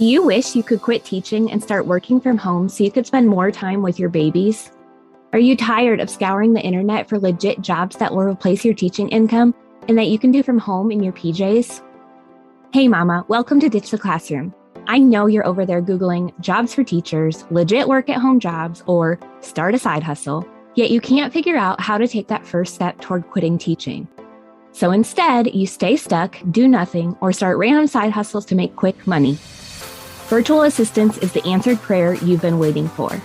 Do you wish you could quit teaching and start working from home so you could spend more time with your babies? Are you tired of scouring the internet for legit jobs that will replace your teaching income and that you can do from home in your PJs? Hey mama, welcome to Ditch the Classroom. I know you're over there Googling jobs for teachers, legit work at home jobs, or start a side hustle, yet you can't figure out how to take that first step toward quitting teaching. So instead, you stay stuck, do nothing, or start random side hustles to make quick money. Virtual assistance is the answered prayer you've been waiting for.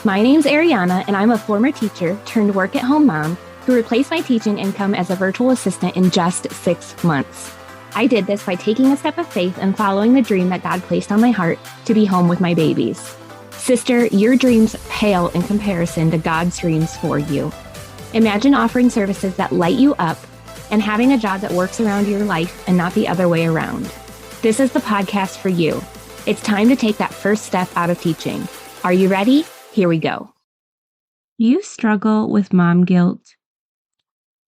My name's Ariana, and I'm a former teacher turned work-at-home mom who replaced my teaching income as a virtual assistant in just 6 months. I did this by taking a step of faith and following the dream that God placed on my heart to be home with my babies. Sister, your dreams pale in comparison to God's dreams for you. Imagine offering services that light you up and having a job that works around your life and not the other way around. This is the podcast for you. It's time to take that first step out of teaching. Are you ready? Here we go. Do you struggle with mom guilt?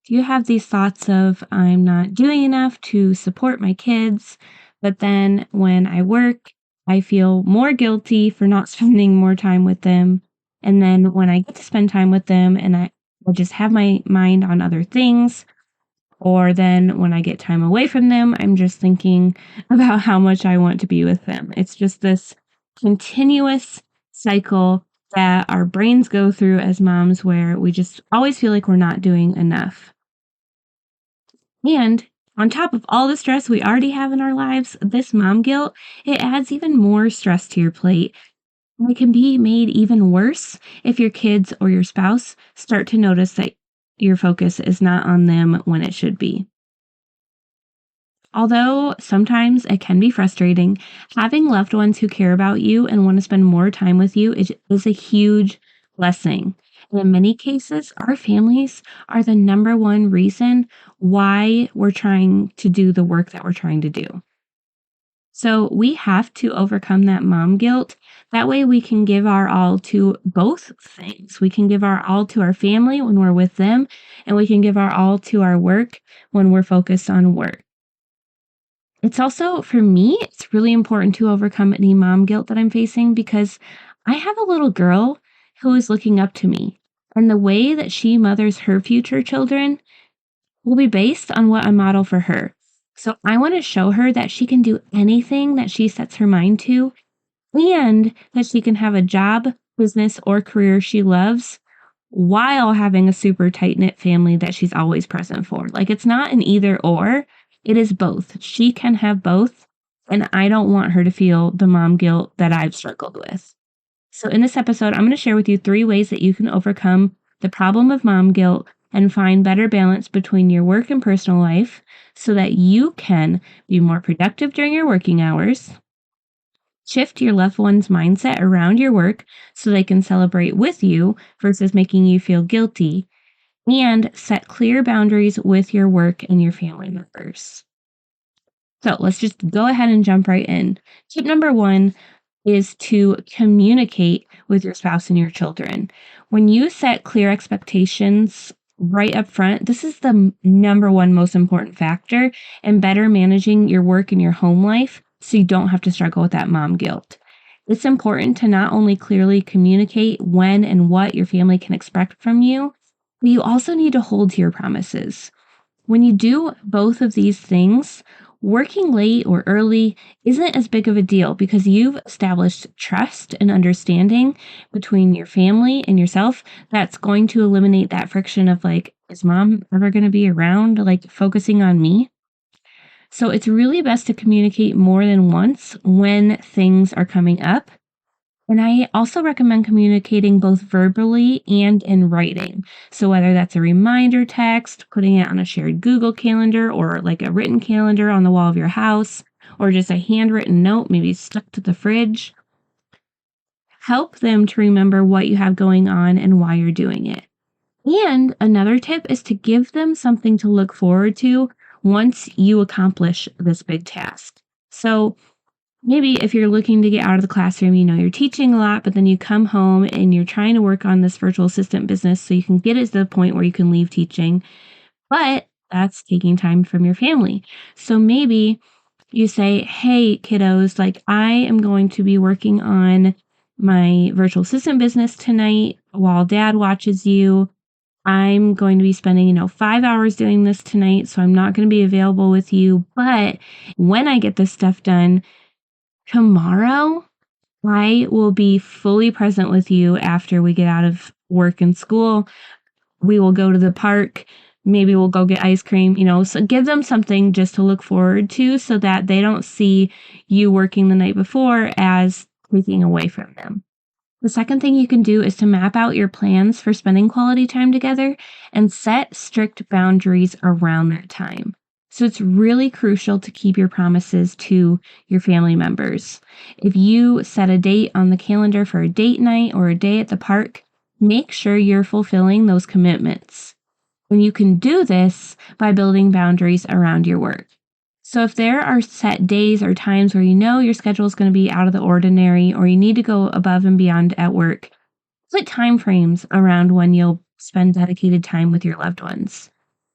Do you have these thoughts of, I'm not doing enough to support my kids, but then when I work, I feel more guilty for not spending more time with them. And then when I get to spend time with them and I just have my mind on other things, or then when I get time away from them, I'm just thinking about how much I want to be with them. It's just this continuous cycle that our brains go through as moms where we just always feel like we're not doing enough. And on top of all the stress we already have in our lives, this mom guilt, it adds even more stress to your plate. And it can be made even worse if your kids or your spouse start to notice that your focus is not on them when it should be. Although sometimes it can be frustrating, having loved ones who care about you and want to spend more time with you is a huge blessing. And in many cases, our families are the number one reason why we're trying to do the work that we're trying to do. So we have to overcome that mom guilt. That way we can give our all to both things. We can give our all to our family when we're with them, and we can give our all to our work when we're focused on work. It's also, for me, it's really important to overcome any mom guilt that I'm facing because I have a little girl who is looking up to me. And the way that she mothers her future children will be based on what I model for her. So I want to show her that she can do anything that she sets her mind to and that she can have a job, business, or career she loves while having a super tight-knit family that she's always present for. Like, it's not an either or, it is both. She can have both, and I don't want her to feel the mom guilt that I've struggled with. So in this episode, I'm going to share with you 3 ways that you can overcome the problem of mom guilt and find better balance between your work and personal life so that you can be more productive during your working hours, shift your loved one's mindset around your work so they can celebrate with you versus making you feel guilty, and set clear boundaries with your work and your family members. So let's just go ahead and jump right in. Tip number 1 is to communicate with your spouse and your children. When you set clear expectations right up front, this is the number 1 most important factor in better managing your work and your home life so you don't have to struggle with that mom guilt. It's important to not only clearly communicate when and what your family can expect from you, but you also need to hold to your promises. When you do both of these things, working late or early isn't as big of a deal because you've established trust and understanding between your family and yourself that's going to eliminate that friction of like, is mom ever going to be around, like focusing on me? So it's really best to communicate more than once when things are coming up. And I also recommend communicating both verbally and in writing. So whether that's a reminder text, putting it on a shared Google Calendar, or like a written calendar on the wall of your house, or just a handwritten note, maybe stuck to the fridge, help them to remember what you have going on and why you're doing it. And another tip is to give them something to look forward to once you accomplish this big task. So maybe if you're looking to get out of the classroom, you're teaching a lot, but then you come home and you're trying to work on this virtual assistant business so you can get it to the point where you can leave teaching, but that's taking time from your family. So maybe You say, hey, kiddos, like I am going to be working on my virtual assistant business tonight while dad watches you. I'm going to be spending, 5 hours doing this tonight, so I'm not going to be available with you. But when I get this stuff done tomorrow, I will be fully present with you after we get out of work and school. We will go to the park. Maybe we'll go get ice cream, so give them something just to look forward to so that they don't see you working the night before as taking away from them. The second thing you can do is to map out your plans for spending quality time together and set strict boundaries around that time. So it's really crucial to keep your promises to your family members. If you set a date on the calendar for a date night or a day at the park, make sure you're fulfilling those commitments. And you can do this by building boundaries around your work. So if there are set days or times where your schedule is going to be out of the ordinary or you need to go above and beyond at work, put time frames around when you'll spend dedicated time with your loved ones.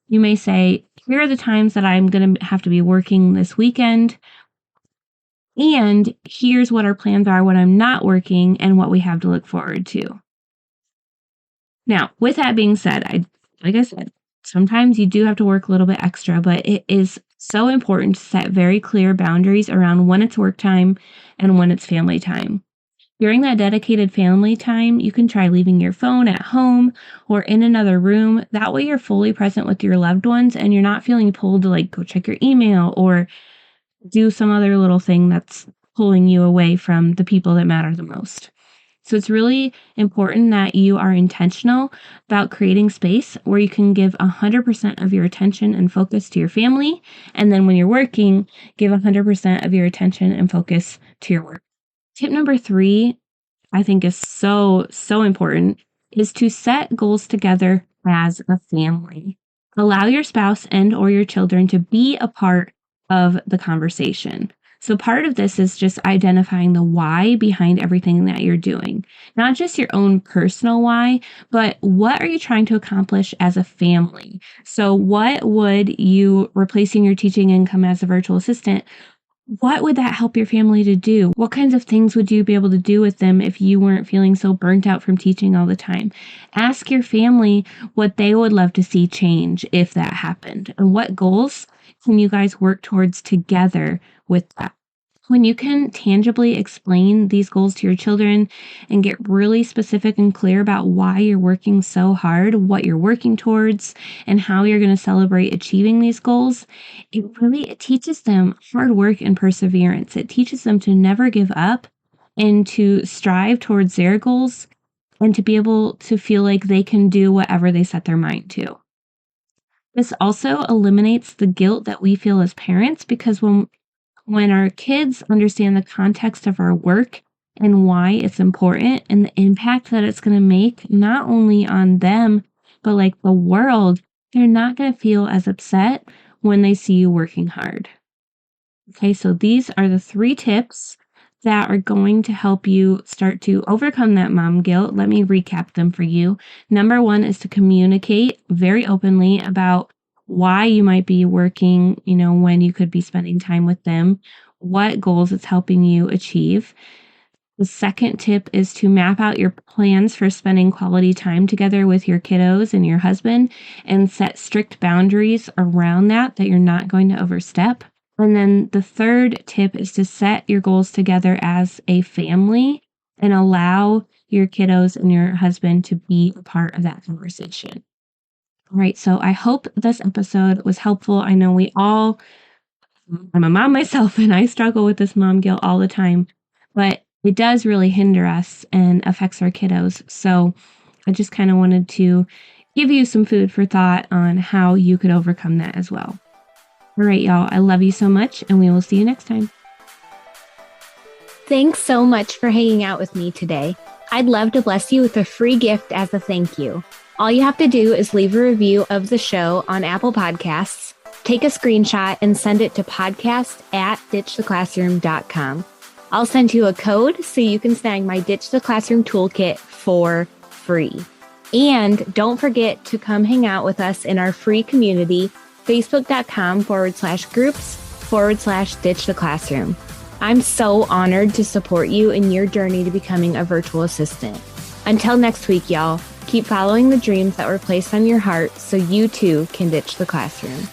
You may say, here are the times that I'm going to have to be working this weekend, and here's what our plans are when I'm not working and what we have to look forward to. Now, with that being said, like I said, sometimes you do have to work a little bit extra, but it is so important to set very clear boundaries around when it's work time and when it's family time. During that dedicated family time, you can try leaving your phone at home or in another room. That way you're fully present with your loved ones and you're not feeling pulled to go check your email or do some other little thing that's pulling you away from the people that matter the most. So it's really important that you are intentional about creating space where you can give 100% of your attention and focus to your family. And then when you're working, give 100% of your attention and focus to your work. Tip number 3, I think is so important, is to set goals together as a family. Allow your spouse and or your children to be a part of the conversation. So part of this is just identifying the why behind everything that you're doing. Not just your own personal why, but what are you trying to accomplish as a family? So what would you replacing your teaching income as a virtual assistant, what would that help your family to do? What kinds of things would you be able to do with them if you weren't feeling so burnt out from teaching all the time? Ask your family what they would love to see change if that happened, and what goals can you guys work towards together with that. When you can tangibly explain these goals to your children and get really specific and clear about why you're working so hard, what you're working towards, and how you're going to celebrate achieving these goals, it teaches them hard work and perseverance. It teaches them to never give up and to strive towards their goals and to be able to feel like they can do whatever they set their mind to. This also eliminates the guilt that we feel as parents, because when our kids understand the context of our work and why it's important and the impact that it's going to make, not only on them, but the world, they're not going to feel as upset when they see you working hard. Okay, so these are the 3 tips that are going to help you start to overcome that mom guilt. Let me recap them for you. Number 1 is to communicate very openly about why you might be working, when you could be spending time with them, what goals it's helping you achieve. The second tip is to map out your plans for spending quality time together with your kiddos and your husband and set strict boundaries around that you're not going to overstep. And then the third tip is to set your goals together as a family and allow your kiddos and your husband to be a part of that conversation. All right, so I hope this episode was helpful. I know I'm a mom myself and I struggle with this mom guilt all the time, but it does really hinder us and affects our kiddos. So I just kind of wanted to give you some food for thought on how you could overcome that as well. All right, y'all, I love you so much, and we will see you next time. Thanks so much for hanging out with me today. I'd love to bless you with a free gift as a thank you. All you have to do is leave a review of the show on Apple Podcasts, take a screenshot, and send it to podcast@ditchtheclassroom.com. I'll send you a code so you can snag my Ditch the Classroom toolkit for free. And don't forget to come hang out with us in our free community, facebook.com/groups/ditch /ditch the classroom. I'm so honored to support you in your journey to becoming a virtual assistant. Until next week, y'all, keep following the dreams that were placed on your heart so you too can ditch the classroom.